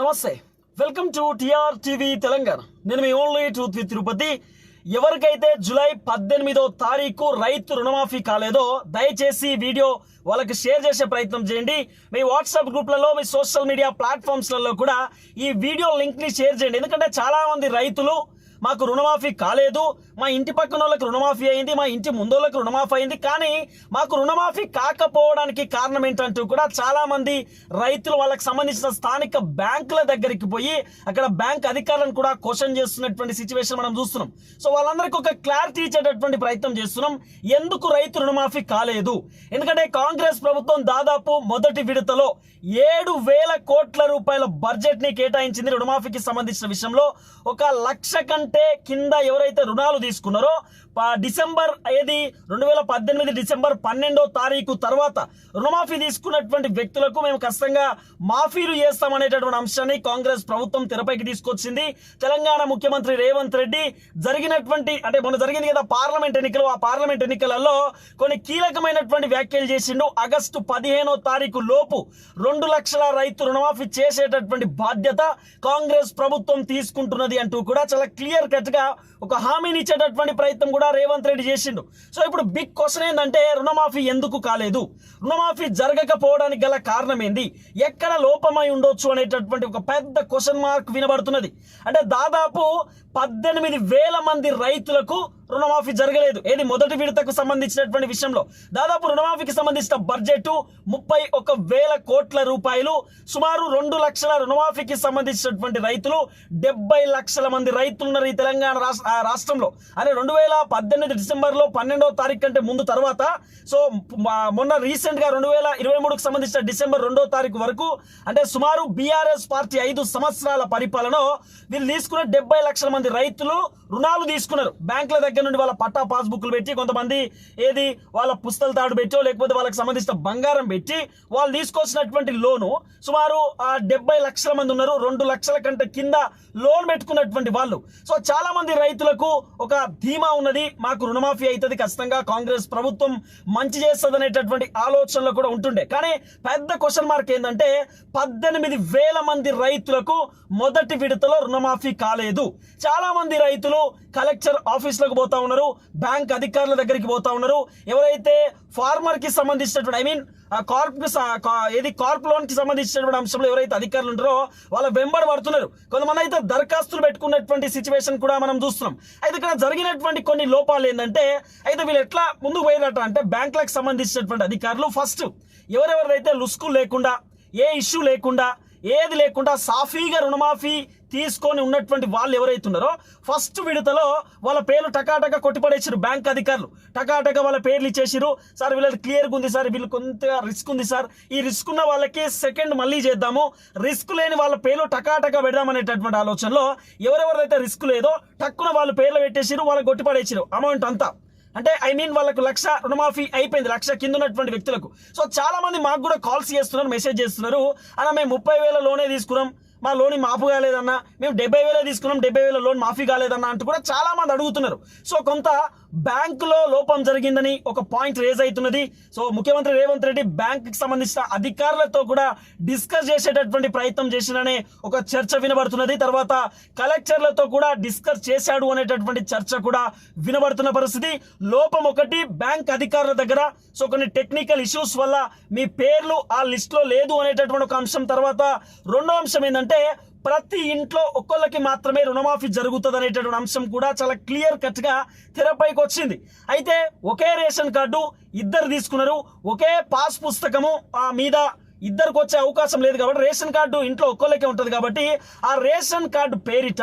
నమస్తే, welcome to TR TV Telangana. నేను మీ ఓన్లీ ట్రూత్ విత్ తిరుపతి. ఎవరికైతే జూలై 18వ తారీఖు రైతు రుణమాఫీ కాలేదో దయచేసి వీడియో వాళ్ళకి షేర్ చేసే ప్రయత్నం చేయండి. మీ వాట్సాప్ గ్రూప్లలో, మీ సోషల్ మీడియా ప్లాట్ఫామ్స్లలో కూడా ఈ వీడియో లింక్ని షేర్ చేయండి. ఎందుకంటే చాలామంది రైతులు మాకు రుణమాఫీ కాలేదు, మా ఇంటి పక్కన వాళ్ళకి రుణమాఫీ అయింది, మా ఇంటి ముందోళ్ళకి రుణమాఫీ అయింది, కానీ మాకు రుణమాఫీ కాకపోవడానికి కారణం ఏంటంటూ కూడా చాలా మంది రైతులు వాళ్ళకి సంబంధించిన స్థానిక బ్యాంకుల దగ్గరికి పోయి అక్కడ బ్యాంక్ అధికారులను కూడా క్వశ్చన్ చేస్తున్నటువంటి సిచ్యువేషన్ మనం చూస్తున్నాం. సో వాళ్ళందరికీ ఒక క్లారిటీ ఇచ్చేటటువంటి ప్రయత్నం చేస్తున్నాం. ఎందుకు రైతు రుణమాఫీ కాలేదు? ఎందుకంటే కాంగ్రెస్ ప్రభుత్వం దాదాపు మొదటి విడతలో 7,000 కోట్ల రూపాయల బడ్జెట్ ని కేటాయించింది రుణమాఫీకి సంబంధించిన విషయంలో. 1,00,000 కంటే కింద ఎవరైతే రుణాలు తీసుకున్నారో డిసెంబర్ 2018 డిసెంబర్ 12వ తారీఖు తర్వాత రుణమాఫీ తీసుకున్నటువంటి వ్యక్తులకు మేము ఖచ్చితంగా మాఫీలు చేస్తామనేటటువంటి అంశాన్ని కాంగ్రెస్ ప్రభుత్వం తెరపైకి తీసుకొచ్చింది. తెలంగాణ ముఖ్యమంత్రి రేవంత్ రెడ్డి మొన్న జరిగింది కదా పార్లమెంట్ ఎన్నికలు, ఆ పార్లమెంట్ ఎన్నికలలో కొన్ని కీలకమైనటువంటి వ్యాఖ్యలు చేసిండు. ఆగస్టు 15వ తారీఖు లోపు 2 లక్షల రైతు రుణమాఫీ చేసేటటువంటి బాధ్యత కాంగ్రెస్ ప్రభుత్వం తీసుకుంటున్నది అంటూ కూడా చాలా క్లియర్ కట్ గా ఒక హామీని ఇచ్చేటటువంటి ప్రయత్నం కూడా రేవంత్ రెడ్డి చేసిండు. సో ఇప్పుడు బిగ్ క్వశ్చన్ ఏంటంటే రుణమాఫీ ఎందుకు కాలేదు, రుణమాఫీ జరగకపోవడానికి గల కారణం ఏంది, ఎక్కడ లోపమై ఉండొచ్చు అనేటటువంటి ఒక పెద్ద క్వశ్చన్ మార్క్ వినబడుతున్నది. అంటే దాదాపు 18,000 మంది రైతులకు రుణమాఫీ జరగలేదు. ఏది మొదటి విడతకు సంబంధించినటువంటి విషయంలో దాదాపు రుణమాఫీకి సంబంధించిన బడ్జెట్ 31,000 కోట్ల రూపాయలు. సుమారు 2 లక్షల రుణమాఫీకి సంబంధించినటువంటి రైతులు 70 లక్షల మంది రైతులున్నారు ఈ తెలంగాణ రాష్ట్రంలో. అదే 2018 డిసెంబర్లో 12వ తారీఖు కంటే ముందు తర్వాత, సో మొన్న రీసెంట్ గా 2023కు సంబంధించిన డిసెంబర్ 2వ తారీఖు వరకు, అంటే సుమారు బీఆర్ఎస్ పార్టీ 5 సంవత్సరాల పరిపాలన వీళ్ళు తీసుకున్న 70 లక్షల మంది రైతులు రుణాలు తీసుకున్నారు. బ్యాంకుల దగ్గర నుండి వాళ్ళ పట్టా పాస్బుక్లు పెట్టి, కొంతమంది వాళ్ళ పుస్తల తాడు పెట్టో లేకపోతే వాళ్ళకి సంబంధించిన బంగారం పెట్టి వాళ్ళు తీసుకొచ్చినటువంటి లోను సుమారు 70 లక్షల మంది ఉన్నారు. 2 లక్షల కంటే కింద లోన్ పెట్టుకున్నటువంటి వాళ్ళు. సో చాలా మంది రైతులకు ఒక ధీమా ఉన్నది, మాకు రుణమాఫీ అవుతుంది, ఖచ్చితంగా కాంగ్రెస్ ప్రభుత్వం మంచి చేస్తుంది అనేటటువంటి ఆలోచనలో కూడా ఉంటుండే. కానీ పెద్ద క్వశ్చన్ మార్క్ ఏంటంటే 18,000 మంది రైతులకు మొదటి విడతలో రుణమాఫీ కాలేదు. చాలా మంది రైతులు కలెక్టర్ ఆఫీసులకు పోతా ఉన్నారు, బ్యాంక్ అధికారుల దగ్గరికి పోతా ఉన్నారు. ఎవరైతే ఫార్మర్ కి సంబంధించినటువంటి కార్ప్ లోన్ కి సంబంధించినటువంటి అంశంలో ఎవరైతే అధికారులు ఉంటారో వాళ్ళ వెంబడి పడుతున్నారు. కొంతమంది అయితే దరఖాస్తులు పెట్టుకున్నటువంటి సిచ్యువేషన్ కూడా మనం చూస్తున్నాం. అయితే ఇక్కడ జరిగినటువంటి కొన్ని లోపాలు ఏంటంటే, అయితే వీళ్ళు ఎట్లా ముందుకు పోయినట్ట అంటే, బ్యాంకులకు సంబంధించినటువంటి అధికారులు ఫస్ట్ ఎవరెవరైతే లుస్కు లేకుండా, ఏ ఇష్యూ లేకుండా, ఏది లేకుండా సాఫీగా రుణమాఫీ తీసుకొని ఉన్నటువంటి వాళ్ళు ఎవరైతే ఉన్నారో ఫస్ట్ విడతలో వాళ్ళ పేర్లు టకాటక కొట్టిపడేసారు. బ్యాంక్ అధికారులు టకాటక వాళ్ళ పేర్లు ఇచ్చేసారు. సార్ వీళ్ళది క్లియర్గా ఉంది సార్, వీళ్ళు కొంత రిస్క్ ఉంది సార్, ఈ రిస్క్ ఉన్న వాళ్ళకి సెకండ్ మళ్ళీ చేద్దాము, రిస్క్ లేని వాళ్ళ పేర్లు టకాటక పెడదాం అనేటటువంటి ఆలోచనలో ఎవరెవరైతే రిస్క్ లేదో టక్కున వాళ్ళ పేర్లు పెట్టేసారు, వాళ్ళకి కొట్టిపడేసారు అమౌంట్ అంతా. అంటే వాళ్ళకు 1,00,000 రుణమాఫీ అయిపోయింది, 1,00,000 కింద ఉన్నటువంటి వ్యక్తులకు. సో చాలా మంది మాకు కూడా కాల్స్ చేస్తున్నారు, మెసేజ్ చేస్తున్నారు, అన్న మేము 30,000 లోనే తీసుకున్నాం, మా లోన్ మాఫీ కాలేదన్నా, మేము 70,000 తీసుకున్నాం, 70,000 లోన్ మాఫీ కాలేదన్నా అంటూ కూడా చాలా మంది అడుగుతున్నారు. సో కొంత బ్యాంకులో లోపం జరిగిందని ఒక పాయింట్ రేజ్ అవుతున్నది. సో ముఖ్యమంత్రి రేవంత్ రెడ్డి బ్యాంక్ కి సంబంధించిన అధికారులతో కూడా డిస్కస్ చేసేటటువంటి ప్రయత్నం చేసిననే ఒక చర్చ వినబడుతున్నది. తర్వాత కలెక్టర్లతో కూడా డిస్కస్ చేశాడు అనేటటువంటి చర్చ కూడా వినబడుతున్న పరిస్థితి. లోపం ఒకటి బ్యాంక్ అధికారుల దగ్గర. సో కొన్ని టెక్నికల్ ఇష్యూస్ వల్ల మీ పేర్లు ఆ లిస్ట్ లో లేదు అనేటటువంటి ఒక అంశం. తర్వాత రెండో అంశం ఏంటంటే, ప్రతి ఇంట్లో ఒక్కళ్ళకి మాత్రమే రుణమాఫీ జరుగుతుంది అనేటటువంటి అంశం కూడా చాలా క్లియర్ కట్ గా తెరపైకి వచ్చింది. అయితే ఒకే రేషన్ కార్డు ఇద్దరు తీసుకున్నారు, ఒకే పాస్ పుస్తకము మీద ఇద్దరికి వచ్చే అవకాశం లేదు కాబట్టి రేషన్ కార్డు ఇంట్లో ఒక్కళ్ళకే ఉంటుంది కాబట్టి ఆ రేషన్ కార్డు పేరిట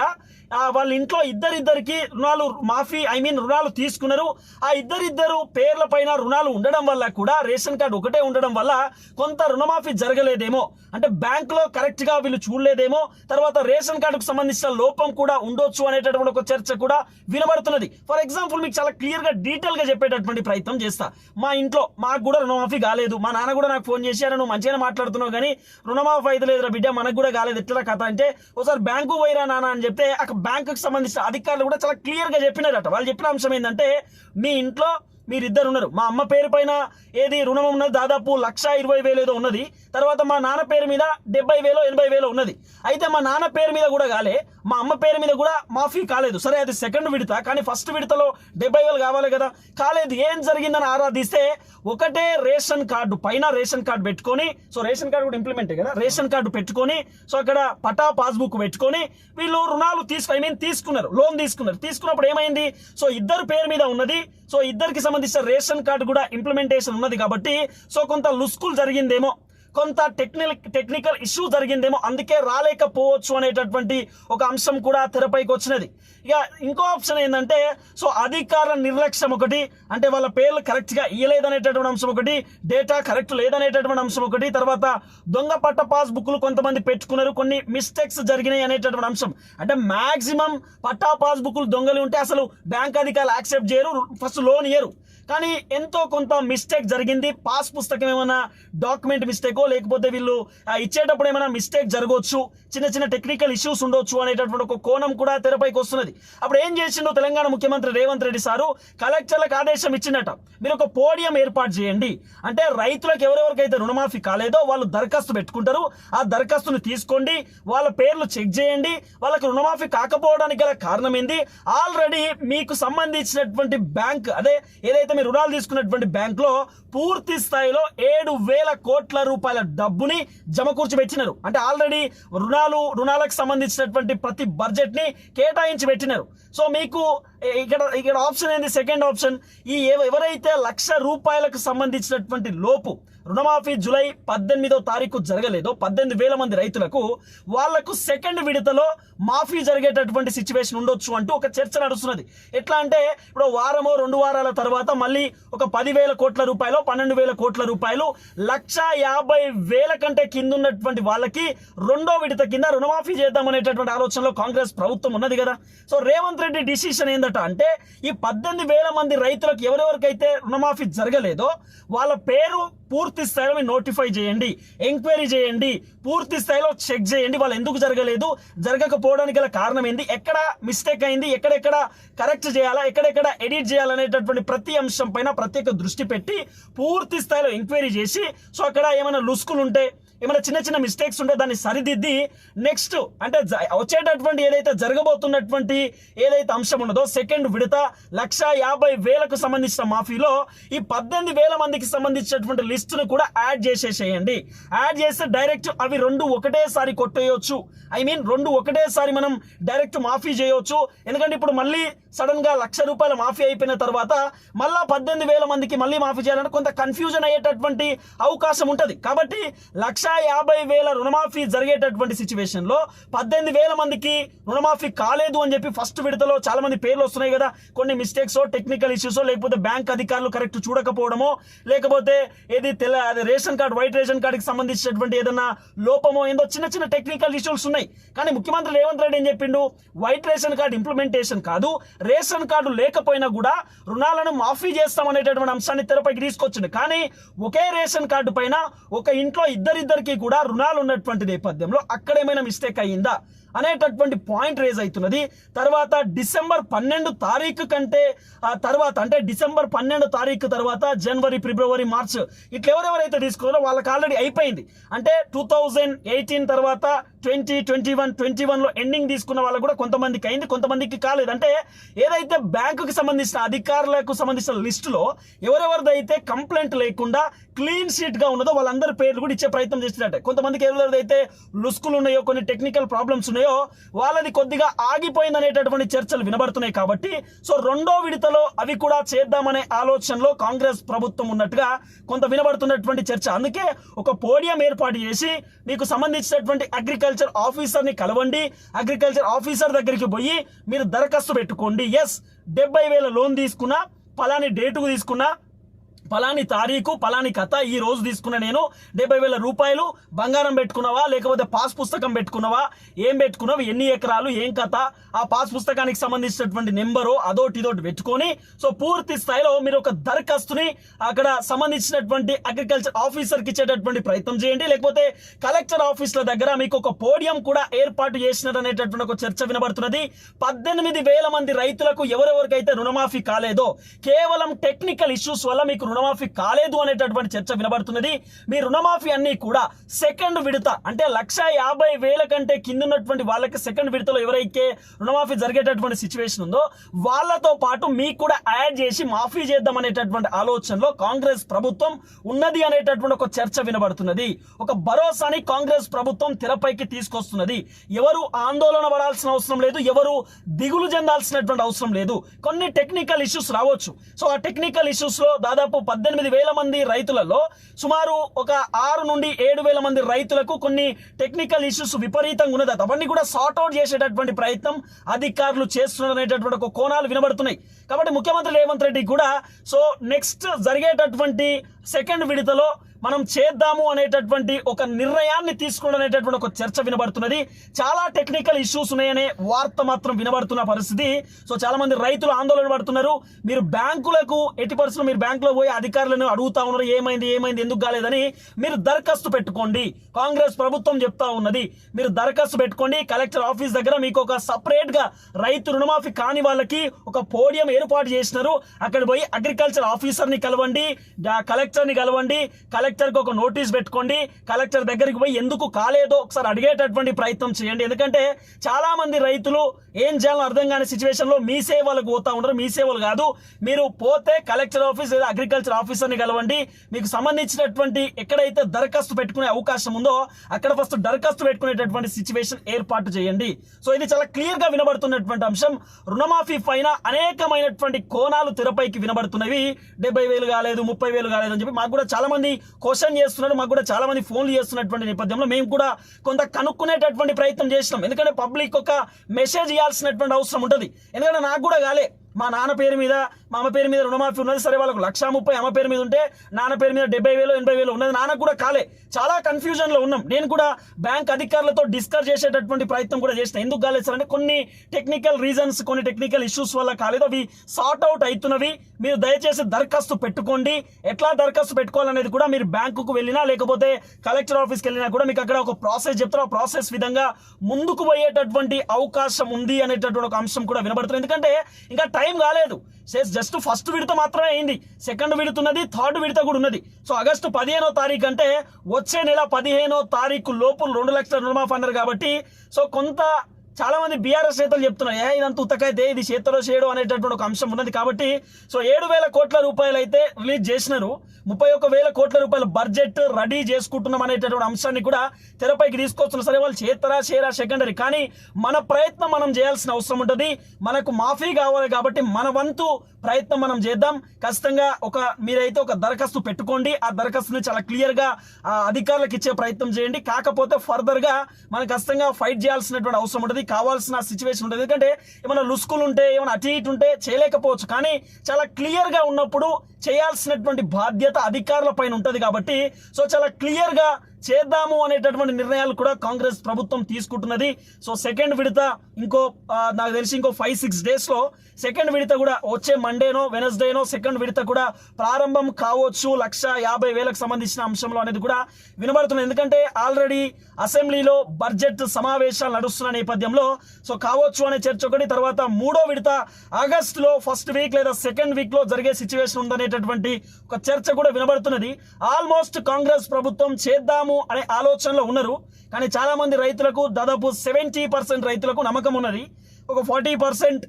వాళ్ళ ఇంట్లో ఇద్దరికి రుణాలు మాఫీ రుణాలు తీసుకున్నారు. ఆ ఇద్దరు పేర్ల పైన రుణాలు ఉండడం వల్ల కూడా, రేషన్ కార్డు ఒకటే ఉండడం వల్ల కొంత రుణమాఫీ జరగలేదేమో, అంటే బ్యాంక్ లో కరెక్ట్ గా వీళ్ళు చూడలేదేమో, తర్వాత రేషన్ కార్డుకు సంబంధించిన లోపం కూడా ఉండొచ్చు అనేటటువంటి ఒక చర్చ కూడా వినబడుతున్నది. ఫర్ ఎగ్జాంపుల్ మీకు చాలా క్లియర్ గా డీటెయిల్ గా చెప్పేటటువంటి ప్రయత్నం చేస్తా. మా ఇంట్లో మాకు కూడా రుణమాఫీ కాలేదు, మా నాన్న కూడా నాకు ఫోన్ చేశారు, నువ్వు మంచిగానే మాట్లాడుతున్నావు కానీ రుణమాఫీ అయితే లేదురా బిడ్డ, మనకు కూడా కాలేదు, ఎట్లా కథ అంటే, ఒకసారి బ్యాంకు పోయిరా నాన్న అని చెప్తే బ్యాంకుకు సంబంధించిన అధికారులు కూడా చాలా క్లియర్ గా చెప్పినారట. వాళ్ళు చెప్పిన అంశం ఏంటంటే, మీ ఇంట్లో మీరిద్దరు ఉన్నారు. మా అమ్మ పేరు పైన ఏది రుణం ఉన్నది దాదాపు 1,20,000 ఏదో ఉన్నది. తర్వాత మా నాన్న పేరు మీద 70,000 80,000 ఉన్నది. అయితే మా నాన్న పేరు మీద కూడా కాలే, మా అమ్మ పేరు మీద కూడా మాఫీ కాలేదు. సరే అది సెకండ్ విడత, కానీ ఫస్ట్ విడతలో 70,000 కావాలి కదా, కాలేదు. ఏం జరిగిందని ఆరాధిస్తే ఒకటే రేషన్ కార్డు పైన రేషన్ కార్డు పెట్టుకొని, సో రేషన్ కార్డు కూడా ఇంప్లిమెంటే కదా, రేషన్ కార్డు పెట్టుకొని, సో అక్కడ పటా పాస్బుక్ పెట్టుకొని వీళ్ళు రుణాలు తీసుకున్నారు, లోన్ తీసుకున్నప్పుడు ఏమైంది, సో ఇద్దరు పేరు మీద ఉన్నది. సో ఇద్దరికి సంబంధించిన రేషన్ కార్డు కూడా ఇంప్లిమెంటేషన్ ఉన్నది కాబట్టి సో కొంత లుస్కులు జరిగిందేమో, కొంత టెక్నికల్ ఇష్యూ జరిగిందేమో, అందుకే రాలేకపోవచ్చు అనేటటువంటి ఒక అంశం కూడా తెరపైకి వచ్చినది. ఇక ఇంకో ఆప్షన్ ఏంటంటే సో అధికారుల నిర్లక్ష్యం ఒకటి, అంటే వాళ్ళ పేర్లు కరెక్ట్గా ఇయ్యలేదనేటటువంటి అంశం ఒకటి, డేటా కరెక్ట్ లేదనేటటువంటి అంశం ఒకటి, తర్వాత దొంగ పట్ట పాస్బుక్లు కొంతమంది పెట్టుకున్నారు, కొన్ని మిస్టేక్స్ జరిగినాయి అనేటటువంటి అంశం. అంటే మాక్సిమం పట్టా పాస్బుక్లు దొంగలు ఉంటే అసలు బ్యాంక్ అధికారులు యాక్సెప్ట్ చేయరు, ఫస్ట్ లోన్ ఇయ్యరు. కానీ ఎంతో కొంత మిస్టేక్ జరిగింది, పాస్ పుస్తకం ఏమైనా డాక్యుమెంట్ మిస్టేకో లేకపోతే వీళ్ళు ఇచ్చేటప్పుడు ఏమైనా మిస్టేక్ జరగవచ్చు, చిన్న టెక్నికల్ ఇష్యూస్ ఉండొచ్చు అనేటటువంటి ఒక కోణం కూడా తెరపైకి వస్తున్నది. అప్పుడు ఏం చేసిండో తెలంగాణ ముఖ్యమంత్రి రేవంత్ రెడ్డి సారు కలెక్టర్లకు ఆదేశం ఇచ్చిందట, మీరు ఒక పోడియం ఏర్పాటు చేయండి, అంటే రైతులకు ఎవరెవరికైతే రుణమాఫీ కాలేదో వాళ్ళు దరఖాస్తు పెట్టుకుంటారు, ఆ దరఖాస్తుని తీసుకోండి, వాళ్ళ పేర్లు చెక్ చేయండి, వాళ్ళకి రుణమాఫీ కాకపోవడానికి గల కారణం ఏంది, ఆల్రెడీ మీకు సంబంధించినటువంటి బ్యాంక్ అదే ఏదైతే మీరు రుణాలు తీసుకున్నటువంటి బ్యాంక్ లో పూర్తి స్థాయిలో 7,000 కోట్ల రూపాయల డబ్బుని జమకూర్చిపెట్టినారు. అంటే ఆల్రెడీ రుణాలకు సంబంధించినటువంటి ప్రతి బడ్జెట్ ని కేటాయించి పెట్టినారు. సో మీకు ఇక్కడ ఆప్షన్ ఏంది, సెకండ్ ఆప్షన్, ఈ ఎవరైతే 1,00,000 రూపాయలకు సంబంధించినటువంటి లోపు రుణమాఫీ జూలై 18వ తారీఖు జరగలేదో 18,000 మంది రైతులకు వాళ్లకు సెకండ్ విడతలో మాఫీ జరిగేటటువంటి సిచ్యువేషన్ ఉండొచ్చు అంటూ ఒక చర్చ నడుస్తున్నది. ఎట్లా అంటే ఇప్పుడు వారమో 2 వారాల తర్వాత మళ్ళీ ఒక 10,000 కోట్ల రూపాయలు 12,000 కోట్ల రూపాయలు 1,50,000 కంటే కింద ఉన్నటువంటి వాళ్ళకి రెండో విడత కింద రుణమాఫీ చేద్దామనేటటువంటి ఆలోచనలో కాంగ్రెస్ ప్రభుత్వం ఉన్నది కదా. సో రేవంత్ రెడ్డి డిసిషన్ ఏందట అంటే ఈ 18,000 మంది రైతులకు ఎవరెవరికైతే రుణమాఫీ జరగలేదో వాళ్ళ పేరు పూర్తి స్థాయిలో మీరు నోటిఫై చేయండి, ఎంక్వైరీ చేయండి, పూర్తి స్థాయిలో చెక్ చేయండి, వాళ్ళు ఎందుకు జరగలేదు, జరగకపోవడానికి గల కారణం ఏంది, ఎక్కడ మిస్టేక్ అయింది, ఎక్కడెక్కడ కరెక్ట్ చేయాలా, ఎక్కడెక్కడ ఎడిట్ చేయాలనేటటువంటి ప్రతి అంశం పైన ప్రత్యేక దృష్టి పెట్టి పూర్తి స్థాయిలో ఎంక్వైరీ చేసి సో అక్కడ ఏమైనా లుస్కులు ఉంటే ఏమైనా చిన్న మిస్టేక్స్ ఉంటే దాన్ని సరిదిద్ది నెక్స్ట్ అంటే వచ్చేటటువంటి ఏదైతే జరగబోతున్నటువంటి ఏదైతే అంశం ఉన్నదో సెకండ్ విడత 1,50,000కు సంబంధించిన మాఫీలో ఈ 18,000 మందికి సంబంధించినటువంటి లిస్టును కూడా యాడ్ చేసేసేయండి. యాడ్ చేస్తే డైరెక్ట్ అవి రెండు ఒకటేసారి కొట్టేయొచ్చు, రెండు ఒకటేసారి మనం డైరెక్ట్ మాఫీ చేయొచ్చు. ఎందుకంటే ఇప్పుడు మళ్ళీ సడన్ గా 1,00,000 రూపాయల మాఫీ అయిపోయిన తర్వాత మళ్ళా 18,000 మందికి మళ్ళీ మాఫీ చేయాలంటే కొంత కన్ఫ్యూజన్ అయ్యేటటువంటి అవకాశం ఉంటుంది. కాబట్టి 1,50,000 రుణమాఫీ జరిగేటటువంటి సిచ్యువేషన్ లో 18,000 మందికి రుణమాఫీ కాలేదు అని చెప్పి ఫస్ట్ విడతలో చాలా మంది పేర్లు వస్తున్నాయి కదా, కొన్ని మిస్టేక్స్ టెక్నికల్ ఇష్యూస్ లేకపోతే బ్యాంక్ అధికారులు కరెక్ట్ చూడకపోవడమో లేకపోతే ఏది రేషన్ కార్డు వైట్ రేషన్ కార్డుకి సంబంధించినటువంటి ఏదన్నా లోపమో ఏందో చిన్న టెక్నికల్ ఇష్యూస్ ఉన్నాయి. కానీ ముఖ్యమంత్రి రేవంత్ రెడ్డి ఏం చెప్పిండు, వైట్ రేషన్ కార్డు ఇంప్లిమెంటేషన్ కాదు, రేషన్ కార్డు లేకపోయినా కూడా రుణాలను మాఫీ చేస్తామనేటటువంటి అంశాన్ని తెరపైకి తీసుకొచ్చింది. కానీ ఒకే రేషన్ కార్డు పైన ఒక ఇంట్లో ఇద్దరిద్దరికి కూడా రుణాలు ఉన్నటువంటి నేపథ్యంలో అక్కడ ఏమైనా మిస్టేక్ అయ్యిందా అనేటటువంటి పాయింట్ రేజ్ అవుతున్నది. తర్వాత డిసెంబర్ 12 తారీఖు కంటే తర్వాత అంటే డిసెంబర్ 12 తారీఖు తర్వాత జనవరి ఫిబ్రవరి మార్చ్ ఇట్లా ఎవరెవరైతే తీసుకున్నారో వాళ్ళకి ఆల్రెడీ అయిపోయింది. అంటే 2018 తర్వాత 2021లో ఎండింగ్ తీసుకున్న వాళ్ళకు కూడా కొంతమందికి అయింది, కొంతమందికి కాలేదు. అంటే ఏదైతే బ్యాంకుకి సంబంధించిన అధికారులకు సంబంధించిన లిస్టులో ఎవరెవరిదైతే కంప్లైంట్ లేకుండా క్లీన్ షీట్ గా ఉన్నదో వాళ్ళందరి పేర్లు కూడా ఇచ్చే ప్రయత్నం చేస్తున్నట్టే. కొంతమందికి ఎవరెవరైతే లుస్కులు ఉన్నాయో కొన్ని టెక్నికల్ ప్రాబ్లమ్స్ ఉన్నాయో వాళ్ళది కొద్దిగా ఆగిపోయింది అనేటటువంటి చర్చలు వినబడుతున్నాయి. కాబట్టి సో రెండో విడతలో అవి కూడా చేద్దామనే ఆలోచనలో కాంగ్రెస్ ప్రభుత్వం ఉన్నట్టుగా కొంత వినబడుతున్నటువంటి చర్చ. అందుకే ఒక పోడియం ఏర్పాటు చేసి మీకు సంబంధించినటువంటి అగ్రికల్చర్ ఆఫీసర్ని కలవండి, అగ్రికల్చర్ ఆఫీసర్ దగ్గరికి పోయి మీరు దరఖాస్తు పెట్టుకోండి, ఎస్ 70,000 లోన్ తీసుకున్నా, పలాని డేటుకు తీసుకున్నా, పలాని తారీఖు పలాని కథ ఈ రోజు తీసుకున్న నేను 70,000 రూపాయలు బంగారం పెట్టుకున్నావా లేకపోతే పాస్ పుస్తకం పెట్టుకున్నావా, ఏం పెట్టుకున్నావు, ఎన్ని ఎకరాలు, ఏం కథ, ఆ పాస్ పుస్తకానికి సంబంధించినటువంటి నెంబరు అదోటి ఇదోటి పెట్టుకొని సో పూర్తి స్థాయిలో మీరు ఒక దరఖాస్తుని అక్కడ సంబంధించినటువంటి అగ్రికల్చర్ ఆఫీసర్కి ఇచ్చేటటువంటి ప్రయత్నం చేయండి. లేకపోతే కలెక్టర్ ఆఫీసుల దగ్గర మీకు ఒక పోడియం కూడా ఏర్పాటు చేసినట్టు అనేటటువంటి ఒక చర్చ వినబడుతున్నది. 18,000 మంది రైతులకు ఎవరెవరికైతే రుణమాఫీ కాలేదో కేవలం టెక్నికల్ ఇష్యూస్ వల్ల మీకు రుణమాఫీ కాలేదు అనేటటువంటి చర్చ వినబడుతున్నది. మీ రుణమాఫీ అన్ని కూడా సెకండ్ విడత అంటే 1,50,000 కంటే కింద ఉన్నటువంటి వాళ్ళకి సెకండ్ విడతలో ఎవరైతే రుణమాఫీ జరిగేటటువంటి సిచ్యువేషన్ ఉందో వాళ్ళతో పాటు మీకు కూడా యాడ్ చేసి మాఫీ చేద్దాం అనేటటువంటి ఆలోచనలో కాంగ్రెస్ ప్రభుత్వం ఉన్నది అనేటటువంటి ఒక చర్చ వినబడుతున్నది. ఒక భరోసాని కాంగ్రెస్ ప్రభుత్వం తెరపైకి తీసుకొస్తున్నది. ఎవరు ఆందోళన పడాల్సిన అవసరం లేదు, ఎవరు దిగులు చెందాల్సినటువంటి అవసరం లేదు. కొన్ని టెక్నికల్ ఇష్యూస్ రావచ్చు. సో ఆ టెక్నికల్ ఇష్యూస్ లో దాదాపు 18,000 మంది రైతులలో సుమారు ఒక 6 నుండి 7,000 మంది రైతులకు కొన్ని టెక్నికల్ ఇష్యూస్ విపరీతంగా ఉన్నది. అవన్నీ కూడా సార్ట్ అవుట్ చేసేటటువంటి ప్రయత్నం అధికారులు చేస్తున్నారు అనేటటువంటి ఒక కోణాలు వినబడుతున్నాయి. కాబట్టి ముఖ్యమంత్రి రేవంత్ రెడ్డి కూడా సో నెక్స్ట్ జరిగేటటువంటి సెకండ్ విడతలో మనం చేద్దాము అనేటటువంటి ఒక నిర్ణయాన్ని తీసుకోవడం అనేటటువంటి ఒక చర్చ వినబడుతున్నది. చాలా టెక్నికల్ ఇష్యూస్ ఉన్నాయనే వార్త మాత్రం వినబడుతున్న పరిస్థితి. సో చాలా మంది రైతులు ఆందోళన పడుతున్నారు. మీరు బ్యాంకులకు ఎట్టి పరిస్థితుల్లో మీరు బ్యాంకులో పోయి అధికారులను అడుగుతా ఉన్నారు ఏమైంది ఎందుకు కాలేదని. మీరు దరఖాస్తు పెట్టుకోండి, కాంగ్రెస్ ప్రభుత్వం చెప్తా ఉన్నది. మీరు దరఖాస్తు పెట్టుకోండి. కలెక్టర్ ఆఫీస్ దగ్గర మీకు ఒక సపరేట్ గా రైతు రుణమాఫీ కాని వాళ్ళకి ఒక పోడియం ఏర్పాటు చేసినారు. అక్కడ పోయి అగ్రికల్చర్ ఆఫీసర్ ని కలవండి, కలెక్టర్ ని కలవండి, కలెక్టర్ కు ఒక నోటీస్ పెట్టుకోండి. కలెక్టర్ దగ్గరికి పోయి ఎందుకు కాలేదో ఒకసారి అడిగేటటువంటి ప్రయత్నం చేయండి. ఎందుకంటే చాలా మంది రైతులు ఏం చేయాలో అర్థం కాని సిచ్యువేషన్ లో మీ సేవలకు పోతా ఉండరు. మీ సేవలు కాదు, మీరు పోతే కలెక్టర్ ఆఫీస్ లేదా అగ్రికల్చర్ ఆఫీసర్ ని కలవండి. మీకు సంబంధించినటువంటి ఎక్కడైతే దరఖాస్తు పెట్టుకునే అవకాశం ఉందో అక్కడ ఫస్ట్ దరఖాస్తు పెట్టుకునేటటువంటి సిచ్యువేషన్ ఏర్పాటు చేయండి. సో ఇది చాలా క్లియర్ గా వినబడుతున్నటువంటి అంశం. రుణమాఫీ పైన అనేకమైనటువంటి కోణాలు తెరపైకి వినబడుతున్నవి. 70,000 కాలేదు, 30,000 కాలేదు అని చెప్పి మాకు కూడా చాలా మంది క్వశ్చన్ చేస్తున్నారు. మాకు కూడా చాలా మంది ఫోన్లు చేస్తున్నటువంటి నేపథ్యంలో మేము కూడా కొంత కనుక్కునేటటువంటి ప్రయత్నం చేసినాం. ఎందుకంటే పబ్లిక్ ఒక మెసేజ్ ఇవ్వాల్సినటువంటి అవసరం ఉంటుంది. ఎందుకంటే నాకు కూడా కాలే, మా నాన్న పేరు మీద మా అమ్మ పేరు మీద రుణమాఫీ ఉన్నది. సరే వాళ్ళకు 1,30,000 అమ్మ పేరు మీద ఉంటే నాన్న పేరు మీద 70,000 80,000 ఉన్నది. నాన్నకు కూడా కాలే. చాలా కన్ఫ్యూజన్ లో ఉన్నాం. నేను కూడా బ్యాంక్ అధికారులతో డిస్కస్ చేసేటటువంటి ప్రయత్నం కూడా చేసిన. ఎందుకు కాలేదు సార్ అంటే కొన్ని టెక్నికల్ రీజన్స్, కొన్ని టెక్నికల్ ఇష్యూస్ వల్ల కాలేదు. అవి సార్ట్ అవుట్ అవుతున్నవి. మీరు దయచేసి దరఖాస్తు పెట్టుకోండి. ఎట్లా దరఖాస్తు పెట్టుకోవాలనేది కూడా మీరు బ్యాంకుకు వెళ్ళినా లేకపోతే కలెక్టర్ ఆఫీస్కి వెళ్ళినా కూడా మీకు అక్కడ ఒక ప్రాసెస్ చెప్తారు. ఆ ప్రాసెస్ విధంగా ముందుకు పోయేటటువంటి అవకాశం ఉంది అనేటటువంటి ఒక అంశం కూడా వినబడుతుంది. ఎందుకంటే ఇంకా టైం కాలేదు. జస్ట్ ఫస్ట్ విడత మాత్రమే అయింది. సెకండ్ విడత ఉన్నది, థర్డ్ విడత కూడా ఉన్నది. సో ఆగస్టు 15వ తారీఖు అంటే వచ్చే నెల 15వ తారీఖు లోపు 2 లక్షల రుణమాఫీ అన్నారు. కాబట్టి సో కొంత చాలా మంది బీఆర్ఎస్ నేతలు చెప్తున్నారు ఇదంతా ఉత్తకైతే ఇది చేతిలో చేయడం అనేటటువంటి ఒక అంశం ఉన్నది. కాబట్టి సో 7,000 కోట్ల రూపాయలు అయితే రిలీజ్ చేసినారు. 31,000 కోట్ల రూపాయల బడ్జెట్ రెడీ చేసుకుంటున్నాం అనేటటువంటి అంశాన్ని కూడా తెరపైకి తీసుకొస్తున్నారు. సరే వాళ్ళు చేయరా సెకండరీ, కానీ మన ప్రయత్నం మనం చేయాల్సిన అవసరం ఉంటుంది. మనకు మాఫీ కావాలి కాబట్టి మన వంతు ప్రయత్నం మనం చేద్దాం. ఖచ్చితంగా మీరైతే ఒక దరఖాస్తు పెట్టుకోండి. ఆ దరఖాస్తుని చాలా క్లియర్ గా అధికారులకు ఇచ్చే ప్రయత్నం చేయండి. కాకపోతే ఫర్దర్ గా మనం ఖచ్చితంగా ఫైట్ చేయాల్సినటువంటి అవసరం ఉంటుంది, కావాల్సిన సిచ్యువేషన్ ఉంటుంది. ఎందుకంటే ఏమైనా లుస్కులు ఉంటే ఏమైనా అటు ఇటు ఉంటే చేయలేకపోవచ్చు. కానీ చాలా క్లియర్ గా ఉన్నప్పుడు చేయాల్సినటువంటి బాధ్యత అధికారుల పైన ఉంటుంది. కాబట్టి సో చాలా క్లియర్ గా చేద్దాము అనేటటువంటి నిర్ణయాలు కూడా కాంగ్రెస్ ప్రభుత్వం తీసుకుంటున్నది. సో సెకండ్ విడత నాకు తెలిసి ఇంకో 5-6 డేస్ లో సెకండ్ విడత కూడా వచ్చే మండేనో వెనస్డేనో సెకండ్ విడత కూడా ప్రారంభం కావచ్చు. 1,50,000కు సంబంధించిన అంశంలో అనేది కూడా వినబడుతుంది. ఎందుకంటే ఆల్రెడీ అసెంబ్లీలో బడ్జెట్ సమావేశాలు నడుస్తున్న నేపథ్యంలో సో కావచ్చు అనే చర్చ ఒకటి. తర్వాత 3వ విడత ఆగస్టులో ఫస్ట్ వీక్ లేదా సెకండ్ వీక్ లో జరిగే సిచ్యువేషన్ ఉందనేటటువంటి ఒక చర్చ కూడా వినబడుతున్నది. ఆల్మోస్ట్ కాంగ్రెస్ ప్రభుత్వం చేద్దాము అనే ఆలోచనలో ఉన్నారు. కానీ చాలా మంది రైతులకు దాదాపు 70% రైతులకు నమ్మకం ఉన్నది. ఒక 40%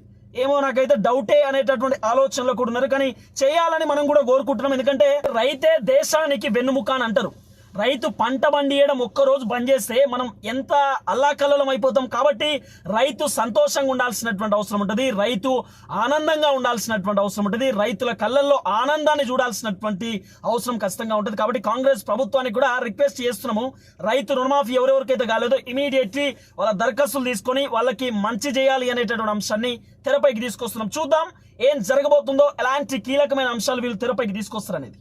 ఏమో నాకైతే డౌటే అనేటటువంటి ఆలోచనలో కూడా ఉన్నారు. కానీ చేయాలని మనం కూడా కోరుకుంటున్నాం. ఎందుకంటే రైతే దేశానికి వెన్నుముక అని అంటారు. రైతు పంట పండియడం ఒక్కరోజు బంద్ చేస్తే మనం ఎంత అల్లాకల్లోలం అయిపోతాం. కాబట్టి రైతు సంతోషంగా ఉండాల్సినటువంటి అవసరం ఉంటుంది, రైతు ఆనందంగా ఉండాల్సినటువంటి అవసరం ఉంటుంది, రైతుల కళ్ళల్లో ఆనందాన్ని చూడాల్సినటువంటి అవసరం ఖచ్చితంగా ఉంటుంది. కాబట్టి కాంగ్రెస్ ప్రభుత్వానికి కూడా రిక్వెస్ట్ చేస్తున్నాము, రైతు రుణమాఫీ ఎవరెవరికైతే కాలేదో ఇమీడియట్లీ వాళ్ళ దరఖాస్తులు తీసుకొని వాళ్ళకి మంచి చేయాలి అనేటటువంటి అంశాన్ని తెరపైకి తీసుకొస్తున్నాం. చూద్దాం ఏం జరగబోతుందో, ఎలాంటి కీలకమైన అంశాలు వీళ్ళు తెరపైకి తీసుకొస్తారు అనేది.